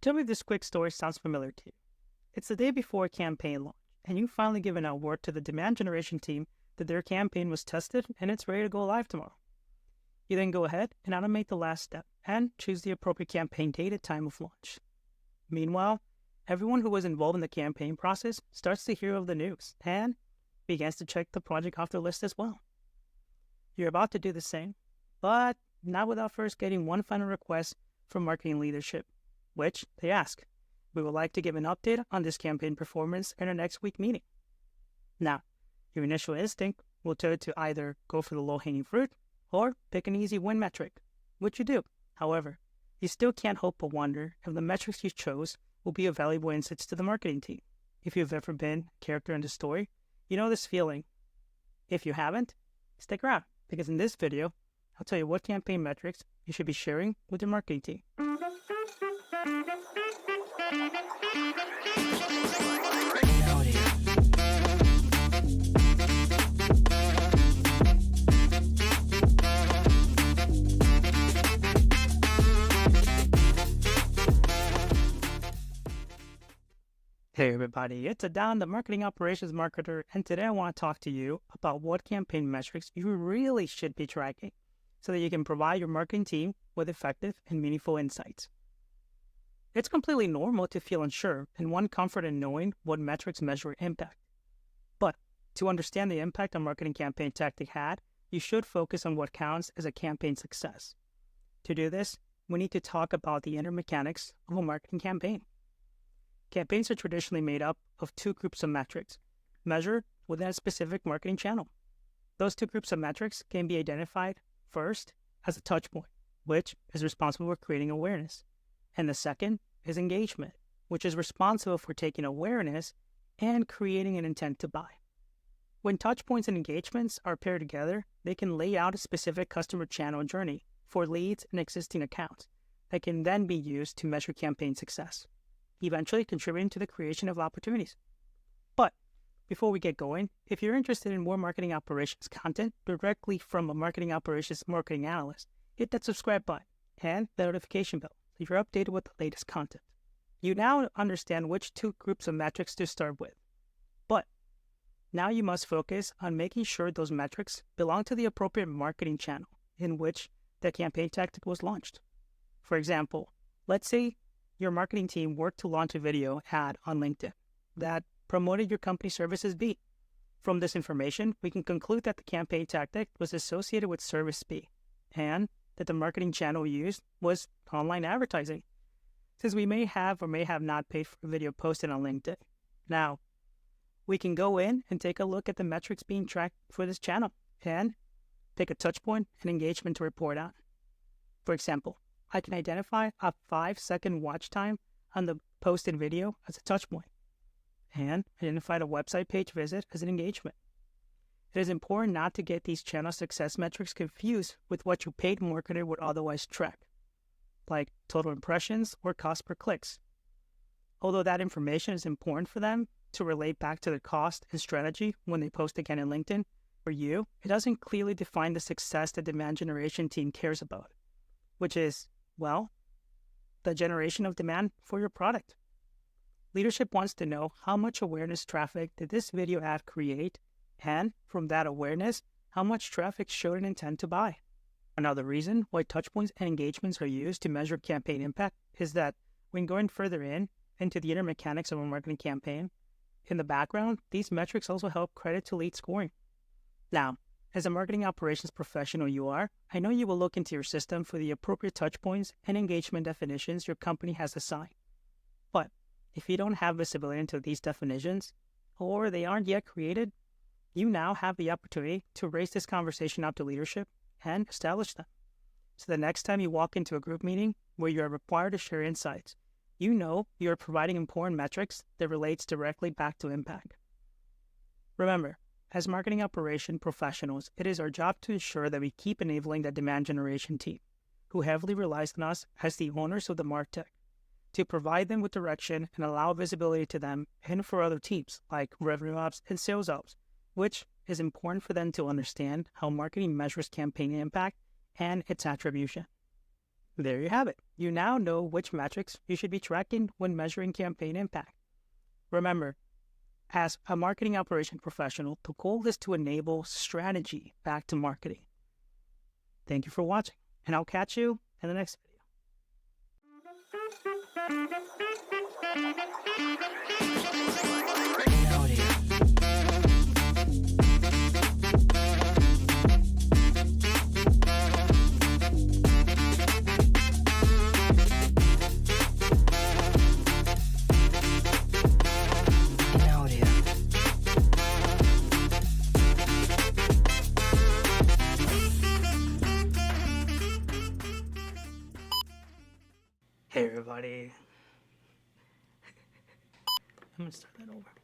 Tell me if this quick story sounds familiar to you. It's the day before a campaign launch, and you've finally given out word to the demand generation team that their campaign was tested and it's ready to go live tomorrow. You then go ahead and automate the last step and choose the appropriate campaign date and time of launch. Meanwhile, everyone who was involved in the campaign process starts to hear of the news and begins to check the project off their list as well. You're about to do the same, but not without first getting one final request from marketing leadership, which they ask, "We would like to give an update on this campaign performance in our next week meeting." Now, your initial instinct will tell you to either go for the low-hanging fruit or pick an easy win metric, which you do. However, you still can't help but wonder if the metrics you chose will be of valuable insights to the marketing team. If you've ever been a character in the story, you know this feeling. If you haven't, stick around, because in this video, I'll tell you what campaign metrics you should be sharing with your marketing team. Hey everybody, it's Adan, the Marketing Operations Marketer, and today I want to talk to you about what campaign metrics you really should be tracking so that you can provide your marketing team with effective and meaningful insights. It's completely normal to feel unsure and want comfort in knowing what metrics measure impact. But to understand the impact a marketing campaign tactic had, you should focus on what counts as a campaign success. To do this, we need to talk about the inner mechanics of a marketing campaign. Campaigns are traditionally made up of two groups of metrics, measured within a specific marketing channel. Those two groups of metrics can be identified first as a touch point, which is responsible for creating awareness. And the second is engagement, which is responsible for taking awareness and creating an intent to buy. When touch points and engagements are paired together, they can lay out a specific customer channel journey for leads and existing accounts that can then be used to measure campaign success, eventually contributing to the creation of opportunities. But before we get going, if you're interested in more marketing operations content directly from a marketing operations marketing analyst, hit that subscribe button and the notification bell so you're updated with the latest content. You now understand which two groups of metrics to start with. But now you must focus on making sure those metrics belong to the appropriate marketing channel in which the campaign tactic was launched. For example, let's say your marketing team worked to launch a video ad on LinkedIn that promoted your company services B. From this information, we can conclude that the campaign tactic was associated with service B and that the marketing channel used was online advertising, since we may have or may have not paid for a video posted on LinkedIn. Now, we can go in and take a look at the metrics being tracked for this channel and pick a touch point and engagement to report on. For example, I can identify a 5-second watch time on the posted video as a touch point and identify the website page visit as an engagement. It is important not to get these channel success metrics confused with what your paid marketer would otherwise track, like total impressions or cost per clicks. Although that information is important for them to relate back to the cost and strategy when they post again in LinkedIn, for you, it doesn't clearly define the success the demand generation team cares about, which is, well, the generation of demand for your product. Leadership wants to know how much awareness traffic did this video ad create, and from that awareness, how much traffic showed an intent to buy. Another reason why touchpoints and engagements are used to measure campaign impact is that when going further into the inner mechanics of a marketing campaign, in the background, these metrics also help credit to lead scoring. Now, as a marketing operations professional you are, I know you will look into your system for the appropriate touchpoints and engagement definitions your company has assigned. But if you don't have visibility into these definitions, or they aren't yet created, you now have the opportunity to raise this conversation up to leadership and establish them. So the next time you walk into a group meeting where you are required to share insights, you know you are providing important metrics that relates directly back to impact. Remember, as marketing operation professionals, it is our job to ensure that we keep enabling the demand generation team, who heavily relies on us as the owners of the MarTech, to provide them with direction and allow visibility to them and for other teams like revenue ops and sales ops, which is important for them to understand how marketing measures campaign impact and its attribution. There you have it. You now know which metrics you should be tracking when measuring campaign impact. Remember, as a marketing operation professional, the goal is to enable strategy back to marketing. Thank you for watching, and I'll catch you in the next video. Hey everybody. I'm gonna start that over.